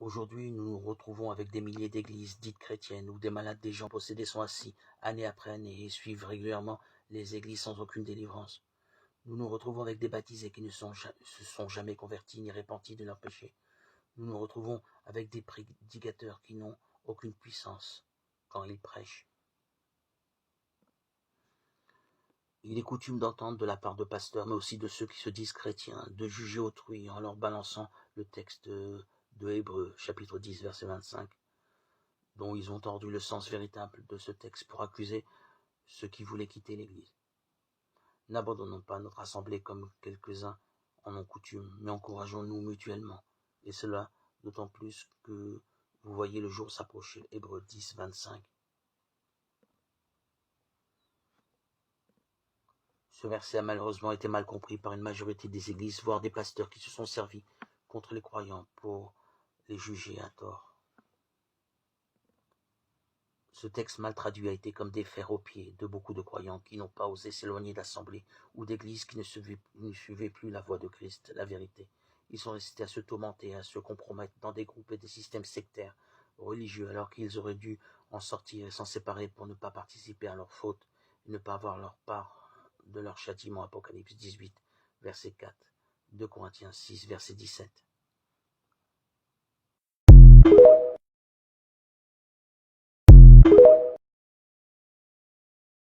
Aujourd'hui, nous nous retrouvons avec des milliers d'églises dites chrétiennes où des malades, des gens possédés sont assis année après année et suivent régulièrement les églises sans aucune délivrance. Nous nous retrouvons avec des baptisés qui ne se sont jamais convertis ni repentis de leurs péchés. Nous nous retrouvons avec des prédicateurs qui n'ont aucune puissance quand ils prêchent. Il est coutume d'entendre de la part de pasteurs, mais aussi de ceux qui se disent chrétiens, de juger autrui en leur balançant le texte de Hébreux, chapitre 10, verset 25, dont ils ont tordu le sens véritable de ce texte pour accuser ceux qui voulaient quitter l'Église. N'abandonnons pas notre assemblée comme quelques-uns en ont coutume, mais encourageons-nous mutuellement, et cela d'autant plus que vous voyez le jour s'approcher. Hébreux 10, 25. Ce verset a malheureusement été mal compris par une majorité des églises, voire des pasteurs qui se sont servis contre les croyants pour les juger à tort. Ce texte mal traduit a été comme des fers aux pieds de beaucoup de croyants qui n'ont pas osé s'éloigner d'assemblées ou d'églises qui ne suivaient plus la voie de Christ, la vérité. Ils sont restés à se tourmenter, à se compromettre dans des groupes et des systèmes sectaires, religieux, alors qu'ils auraient dû en sortir et s'en séparer pour ne pas participer à leurs fautes et ne pas avoir leur part de leur châtiment. Apocalypse 18, verset 4, 2 Corinthiens 6, verset 17.